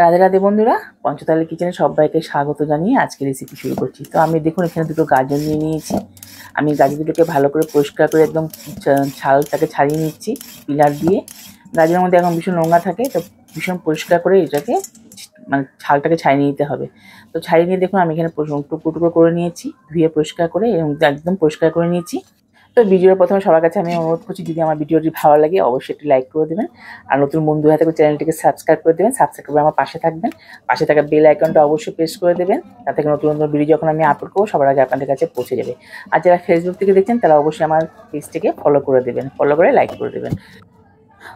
রাধে রাধে বন্ধুরা, পঞ্চতারা কিচেনে সবাইকে স্বাগত জানিয়ে আজকে রেসিপি শুরু করছি। তো আমি দেখুন এখানে দুটো গাজর নিয়ে নিয়েছি। আমি গাজর দুটোকে ভালো করে পরিষ্কার করে একদম ছালটাকে ছাড়িয়ে নিচ্ছি পিলার দিয়ে। গাজরের মধ্যে এখন ভীষণ নোংরা থাকে, তো ভীষণ পরিষ্কার করে এটাকে মানে ছালটাকে ছাড়িয়ে নিতে হবে। তো ছাড়িয়ে নিয়ে দেখুন আমি এখানে টুকরো টুকরো করে নিয়েছি, ধুয়ে পরিষ্কার করে একদম পরিষ্কার করে নিয়েছি। তো ভিডিওর প্রথমে সবার কাছে আমি অনুরোধ করছি, যদি আমার ভিডিওটি ভালো লাগে অবশ্যই একটি লাইক করে দেবেন, আর নতুন বন্ধু হয়ে থাকলে চ্যানেলটিকে সাবস্ক্রাইব করে দেবেন। সাবস্ক্রাইব করে আমার পাশে থাকবেন, পাশে থাকা বেল আইকনটা অবশ্যই প্রেস করে দেবেন, তাতে নতুন নতুন ভিডিও যখন আমি আপলোড করবো সবার আগে আপনাদের কাছে পৌঁছে যাবে। আর যারা ফেসবুক থেকে দেখছেন তারা অবশ্যই আমার পেজটিকে ফলো করে দেবেন, ফলো করে লাইক করে দেবেন।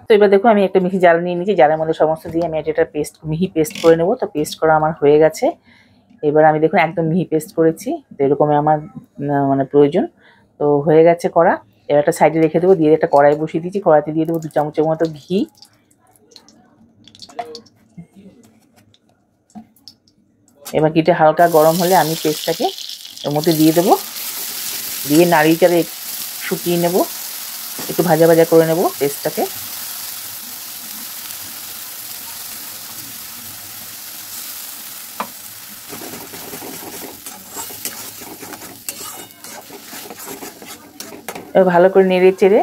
তো এবার দেখুন আমি একটা মিহি জাল নিয়ে নিয়েছি, জালের মধ্যে সমস্ত দিয়ে আমি এটা মিহি পেস্ট করে নেবো। তো পেস্ট করা আমার হয়ে গেছে। এবার আমি দেখুন একদম মিহি পেস্ট করেছি, তো এরকমই আমার মানে প্রয়োজন। তো হয়ে গেছে করা। এবার একটা সাইডে রেখে দেবো, দিয়ে একটা কড়াই বসিয়ে দিয়েছি, কড়াইতে দিয়ে দেবো 2 চামচের মতো ঘি। এবার ঘিটা হালকা গরম হলে আমি পেস্টটাকে এর মধ্যে দিয়ে দেবো, দিয়ে নাড়িয়ে চাড়িয়ে শুকিয়ে নেব, একটু ভাজা ভাজা করে নেব পেস্টটাকে। এবার ভালো করে নেড়ে চেড়ে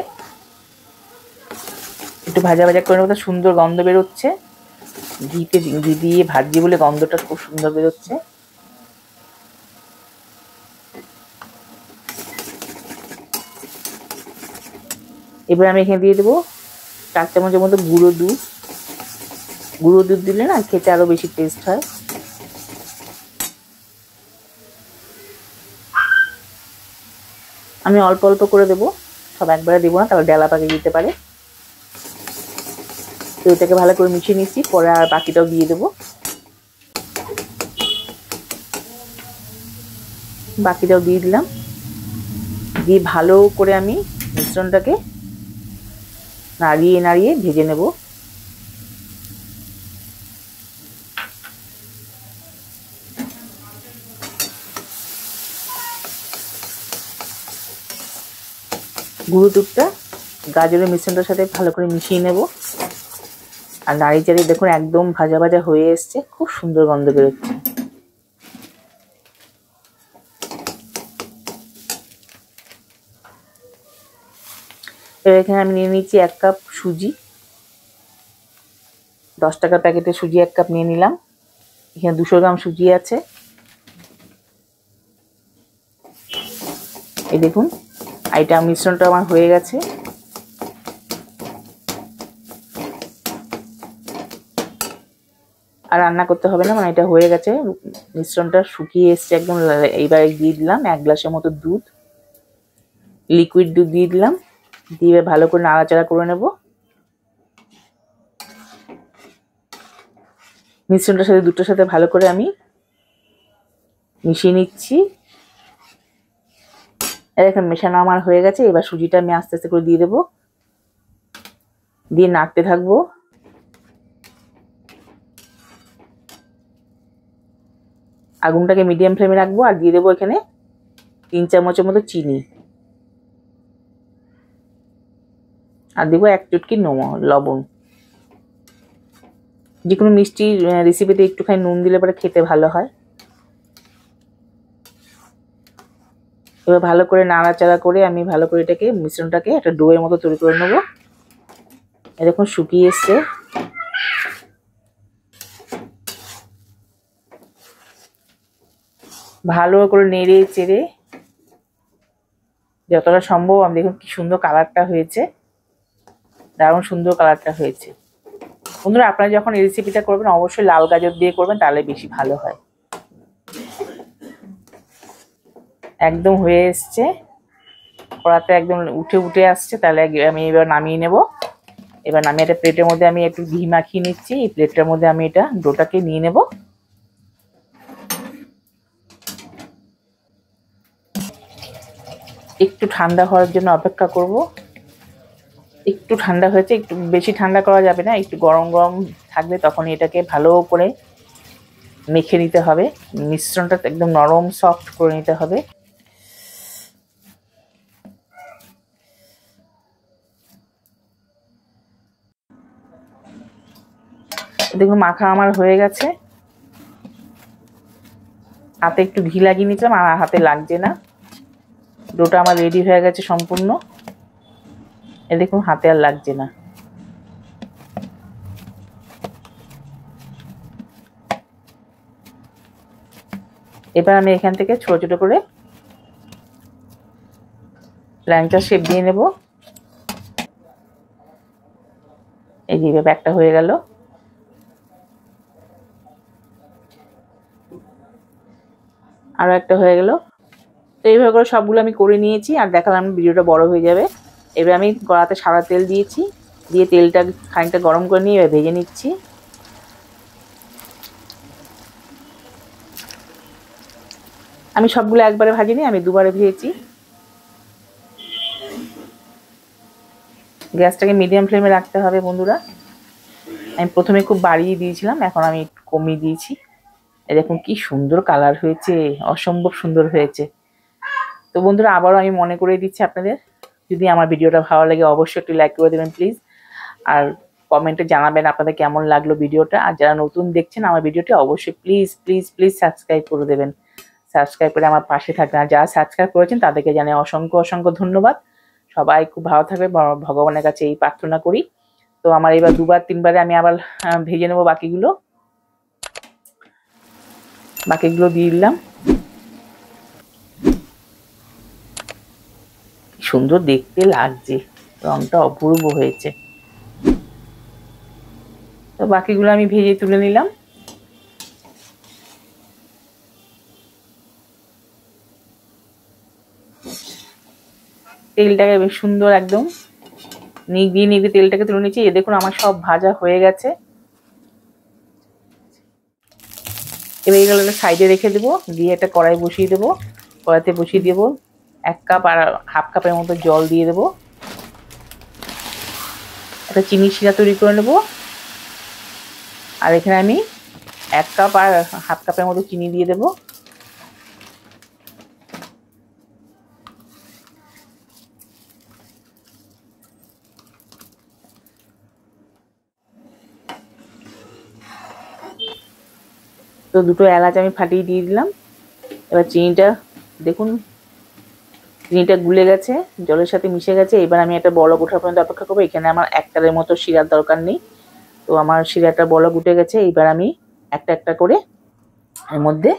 একটু ভাজা ভাজা করে নেবো, সুন্দর গন্ধ বেরোচ্ছে। ঘি দিয়ে ভাজি বলে গন্ধটা খুব সুন্দর বেরোচ্ছে। এবার আমি এখানে দিয়ে দেবো 4 চামচের মতো গুঁড়ো দুধ। গুঁড়ো দুধ দিলে না খেতে আরো বেশি টেস্ট হয়। আমি অল্প অল্প করে দেবো, সব একবারে দেবো না, তাহলে ডেলা পাকিয়ে দিতে পারে। তো এটাকে ভালো করে মিশিয়ে নিচ্ছি, পরে আর বাকিটাও দিয়ে দেবো। বাকিটাও দিয়ে দিলাম, দিয়ে ভালো করে আমি মিশ্রণটাকে নাড়িয়ে নাড়িয়ে ভেজে নেব। গুঁড়ো দুধটা গাজরের মিশ্রণটার সাথে ভালো করে মিশিয়ে নেব, আর নাড়িয়ে চাড়িয়ে দেখুন একদম ভাজা ভাজা হয়ে এসছে, খুব সুন্দর গন্ধ বেরোচ্ছে। এবার এখানে আমি নিয়ে নিচ্ছি 1 কাপ সুজি। 10 টাকার প্যাকেটের সুজি 1 কাপ নিয়ে নিলাম। এখানে 200 গ্রাম সুজি আছে। এই দেখুন এটা মিশ্রণটা আমার হয়ে গেছে। আর রান্না করতে হবে না, মানে এটা হয়ে গেছে, মিশ্রণটা শুকিয়ে এসছে একদম। এইবার দিয়ে দিলাম 1 গ্লাসের মতো দুধ, লিকুইড দুধ দিয়ে দিলাম, দিয়ে ভালো করে নাড়াচাড়া করে নেব। মিশ্রণটার সাথে দুধটার সাথে ভালো করে আমি মিশিয়ে নিচ্ছি। এখন মেশানো আমার হয়ে গেছে। এবার সুজিটা আমি আস্তে আস্তে করে দিয়ে দেবো, দিয়ে নাড়তে থাকবো। আগুনটাকে মিডিয়াম ফ্লেমে রাখবো, আর দিয়ে দেবো এখানে 3 চামচের মতো চিনি, আর দেবো 1 চুটকি লবণ। যে কোনো মিষ্টি রেসিপিতে একটুখানি নুন দিলে পরে খেতে ভালো হয়। এবার ভালো করে নাড়াচাড়া করে আমি ভালো করে এটাকে মিশ্রণটাকে একটা ডোয়ের মতো তৈরি করে নেবো। এরকম শুকিয়ে এসছে। ভালো করে নেড়ে চেড়ে যতটা সম্ভব, আমি দেখুন কি সুন্দর কালারটা হয়েছে, দারুণ সুন্দর কালারটা হয়েছে। বন্ধুরা আপনারা যখন এই রেসিপিটা করবেন অবশ্যই লাল গাজর দিয়ে করবেন, তাহলে বেশি ভালো হয়। একদম হয়ে এসছে, কড়াতে একদম উঠে উঠে আসছে, তাহলে আমি এবার নামিয়ে নেব। এবার নামিয়ে একটা প্লেটের মধ্যে আমি একটু ঘি মাখিয়ে নিচ্ছি। এই প্লেটটার মধ্যে আমি এটা ডোটাকে নিয়ে নেব। একটু ঠান্ডা হওয়ার জন্য অপেক্ষা করব। একটু ঠান্ডা হয়েছে, একটু বেশি ঠান্ডা করা যাবে না, একটু গরম গরম থাকবে, তখন এটাকে ভালো করে মেখে নিতে হবে। মিশ্রণটা একদম নরম সফট করে নিতে হবে। দেখুন মাখা আমার হয়ে গেছে। হাতে একটু ঘি লাগিয়ে নিয়েছিলাম, আর হাতে লাগছে না। ডোটা আমার রেডি হয়ে গেছে সম্পূর্ণ। এ দেখুন হাতে আর লাগছে না। এবার আমি এখান থেকে ছোট ছোট করে ল্যাংচা শেপ দিয়ে নেব। এই যে একটা হয়ে গেল। আরো একটা হয়ে গেল। তো এইভাবে করে সবগুলো আমি করে নিয়েছি, আর দেখালাম ভিডিওটা বড় হয়ে যাবে। এবার আমি কড়াতে সাদা তেল দিয়েছি, দিয়ে তেলটা খানিকটা গরম করে নিয়ে এবার ভেজে নিচ্ছি। আমি সবগুলো একবারে ভাজিনি, আমি দুবারে ভেজেছি। গ্যাসটাকে মিডিয়াম ফ্লেমে রাখতে হবে বন্ধুরা। আমি প্রথমে খুব বাড়িয়ে দিয়েছিলাম, এখন আমি কমিয়ে দিয়েছি। এই দেখুন কি সুন্দর কালার হয়েছে, অসম্ভব সুন্দর হয়েছে। তো বন্ধুরা আবারও আমি মনে করে দিচ্ছি আপনাদের, যদি আমার ভিডিওটা ভালো লাগে অবশ্যই একটু লাইক করে দেবেন প্লিজ, আর কমেন্টে জানাবেন আপনাদের কেমন লাগলো ভিডিওটা। আর যারা নতুন দেখছেন আমার ভিডিওটি অবশ্যই প্লিজ প্লিজ প্লিজ সাবস্ক্রাইব করে দেবেন। সাবস্ক্রাইব করে আমার পাশে থাকবেন। আর যারা সাবস্ক্রাইব করেছেন তাদেরকে জানাই অসংখ্য অসংখ্য ধন্যবাদ। সবাই খুব ভালো থাকবে, ভগবানের কাছে এই প্রার্থনা করি। তো আমার এবার দুবার তিনবারে আমি আবার ভেজে নেবো বাকিগুলো দিয়ে দিলাম। সুন্দর দেখতে লাগছে, রংটা অপূর্ব হয়েছে। তো বাকিগুলো আমি ভেজে তুলে নিলাম। তেলটাকে বেশ সুন্দর একদম নিগড়িয়ে তেলটাকে তুলে নিচ্ছি। এ দেখুন আমার সব ভাজা হয়ে গেছে। এবার এইগুলো সাইডে রেখে দেবো, দিয়ে একটা কড়াই বসিয়ে দেবো। কড়াইতে বসিয়ে দেবো 1 কাপ আর হাফ কাপের মতো জল দিয়ে দেবো। একটা চিনি শিরা তৈরি করে নেবো। আর এখানে আমি 1 কাপ আর হাফ কাপের মতো চিনি দিয়ে দেবো। তো দুটো এলাচ আমি ফাটিয়ে দিয়ে দিলাম। এবার চিনিটা দেখুন, চিনিটা গুলে গেছে, জলের সাথে মিশে গেছে। এবার আমি একটা বলক ওঠা পর্যন্ত অপেক্ষা করবো। এখানে আমার 1 তারের মতো শিরার দরকার নেই। তো আমার শিরাটা বলক উঠে গেছে। এবার আমি একটা একটা করে এর মধ্যে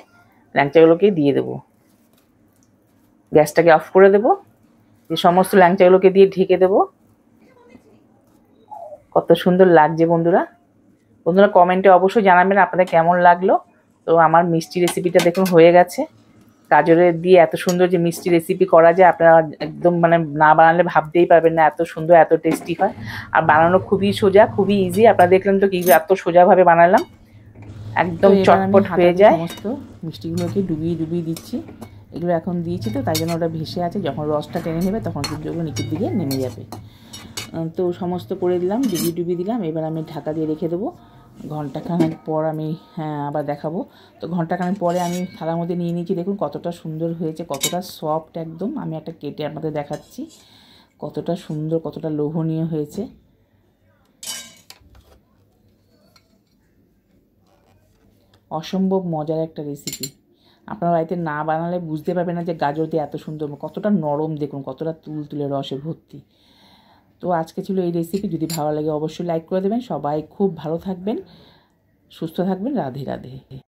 ল্যাংচাগুলোকে দিয়ে দেবো। গ্যাসটাকে অফ করে দেবো, দিয়ে সমস্ত ল্যাংচাগুলোকে দিয়ে ঢেকে দেবো। কত সুন্দর লাগছে বন্ধুরা। বন্ধুরা কমেন্টে অবশ্যই জানাবেন আপনাদের কেমন লাগলো। তো আমার মিষ্টি রেসিপিটা দেখুন হয়ে গেছে। গাজরের দিয়ে এত সুন্দর যে মিষ্টি রেসিপি করা যায়, আপনারা একদম মানে না বানালে ভাবতেই পারবেন না এত সুন্দর এত টেস্টি হয়। আর বানানো খুবই সোজা, খুবই ইজি। আপনারা দেখলেন তো কি এত সোজাভাবে বানালাম, একদম চটপট হয়ে যায়। সমস্ত মিষ্টিগুলোকে ডুবিয়ে দিচ্ছি। এগুলো এখন দিয়েছি তো তাই জন্য ওটা ভেসে আছে, যখন রসটা টেনে নেবে তখন কিন্তু ওগুলো নিচের দিকে নেমে যাবে। তো সমস্ত করে দিলাম, ডুবিয়ে দিলাম। এবার আমি ঢাকা দিয়ে রেখে দেবো। ঘন্টাখানেক পর আমি আবার দেখাবো। তো ঘন্টাখানেক পরে আমি থালার মধ্যে নিয়ে নিয়েছি। দেখুন কতটা সুন্দর হয়েছে, কতটা সফট একদম। আমি একটা কেটে আপনাদের দেখাচ্ছি কতটা সুন্দর, কতটা লোভনীয় হয়েছে। অসম্ভব মজার একটা রেসিপি। আপনারা বাড়িতে না বানালে বুঝতে পারবেন না যে গাজর দিয়ে এত সুন্দর, কতটা নরম দেখুন, কতটা তুলতুলে রসে ভর্তি। তো আজকে ছিল এই রেসিপি। যদি ভালো লাগে অবশ্যই লাইক করে দেবেন। সবাই খুব ভালো থাকবেন, সুস্থ থাকবেন। রাধে রাধে।